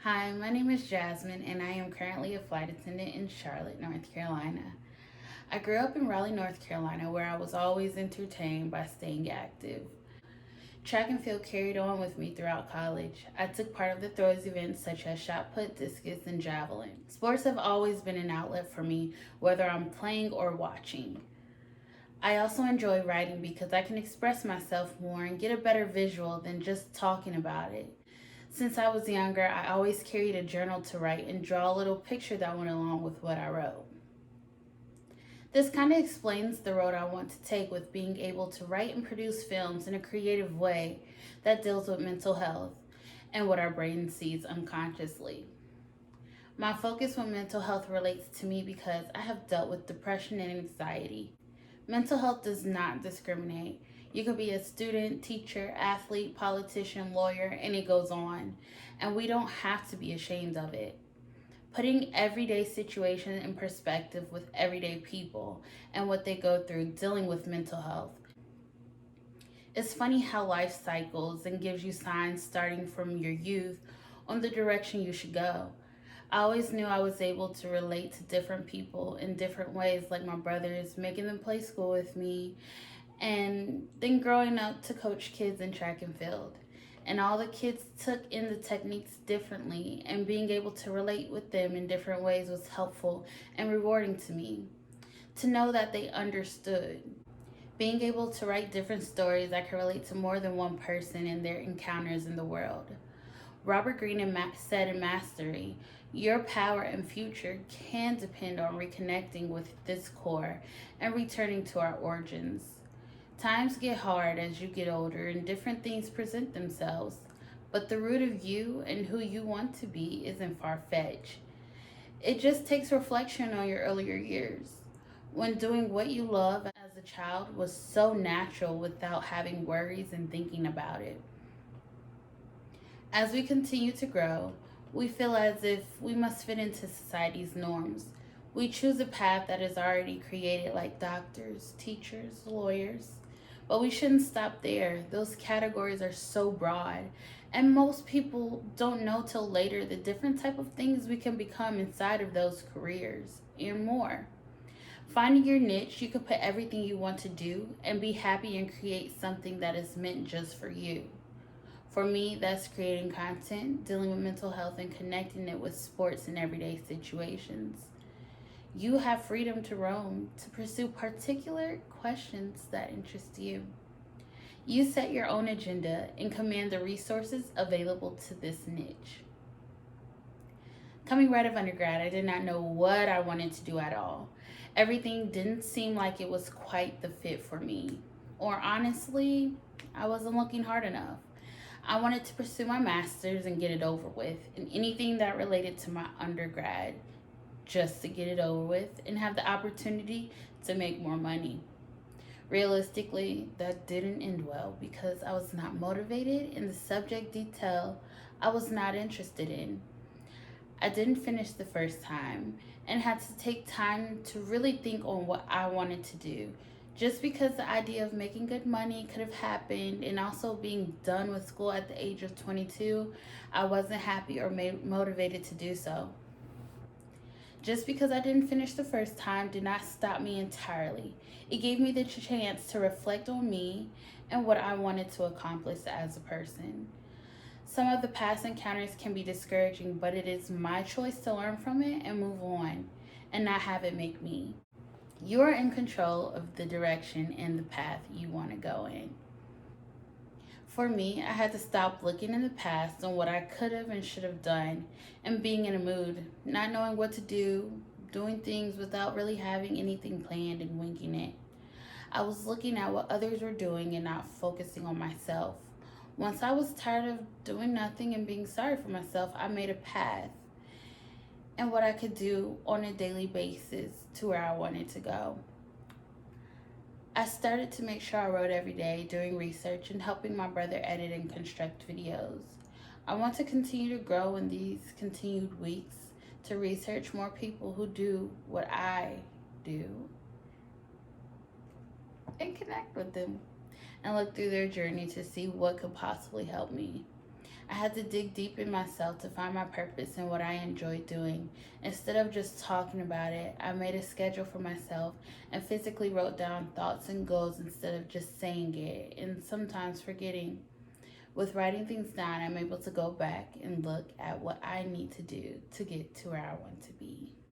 Hi, my name is Jasmine, and I am currently a flight attendant in Charlotte, North Carolina. I grew up in Raleigh, North Carolina, where I was always entertained by staying active. Track and field carried on with me throughout college. I took part of the throws events such as shot put, discus, and javelin. Sports have always been an outlet for me, whether I'm playing or watching. I also enjoy writing because I can express myself more and get a better visual than just talking about it. Since I was younger, I always carried a journal to write and draw a little picture that went along with what I wrote. This kind of explains the road I want to take with being able to write and produce films in a creative way that deals with mental health and what our brain sees unconsciously. My focus with mental health relates to me because I have dealt with depression and anxiety. Mental health does not discriminate. You could be a student, teacher, athlete, politician, lawyer, and it goes on. And we don't have to be ashamed of it. Putting everyday situations in perspective with everyday people and what they go through dealing with mental health. It's funny how life cycles and gives you signs starting from your youth on the direction you should go. I always knew I was able to relate to different people in different ways, like my brothers, making them play school with me, and then growing up to coach kids in track and field. And all the kids took in the techniques differently, and being able to relate with them in different ways was helpful and rewarding to me. To know that they understood. Being able to write different stories that can relate to more than one person and their encounters in the world. Robert Greene said in Mastery, your power and future can depend on reconnecting with this core and returning to our origins. Times get hard as you get older and different things present themselves, but the root of you and who you want to be isn't far fetched. It just takes reflection on your earlier years, when doing what you love as a child was so natural without having worries and thinking about it. As we continue to grow, we feel as if we must fit into society's norms. We choose a path that is already created, like doctors, teachers, lawyers. But we shouldn't stop there. Those categories are so broad, and most people don't know till later the different type of things we can become inside of those careers and more. Finding your niche, you can put everything you want to do and be happy and create something that is meant just for you. For me, that's creating content, dealing with mental health, and connecting it with sports in everyday situations. You have freedom to roam, to pursue particular questions that interest you. You set your own agenda and command the resources available to this niche. Coming right out of undergrad, I did not know what I wanted to do at all. Everything didn't seem like it was quite the fit for me. Or honestly, I wasn't looking hard enough. I wanted to pursue my master's and get it over with, and anything that related to my undergrad, just to get it over with and have the opportunity to make more money. Realistically, that didn't end well because I was not motivated in the subject detail I was not interested in. I didn't finish the first time and had to take time to really think on what I wanted to do. Just because the idea of making good money could have happened and also being done with school at the age of 22, I wasn't happy or motivated to do so. Just because I didn't finish the first time did not stop me entirely. It gave me the chance to reflect on me and what I wanted to accomplish as a person. Some of the past encounters can be discouraging, but it is my choice to learn from it and move on and not have it make me. You are in control of the direction and the path you want to go in. For me, I had to stop looking in the past on what I could have and should have done and being in a mood, not knowing what to do, doing things without really having anything planned and winging it. I was looking at what others were doing and not focusing on myself. Once I was tired of doing nothing and being sorry for myself, I made a path and what I could do on a daily basis to where I wanted to go. I started to make sure I wrote every day, doing research and helping my brother edit and construct videos. I want to continue to grow in these continued weeks to research more people who do what I do and connect with them and look through their journey to see what could possibly help me. I had to dig deep in myself to find my purpose and what I enjoy doing. Instead of just talking about it, I made a schedule for myself and physically wrote down thoughts and goals instead of just saying it and sometimes forgetting. With writing things down, I'm able to go back and look at what I need to do to get to where I want to be.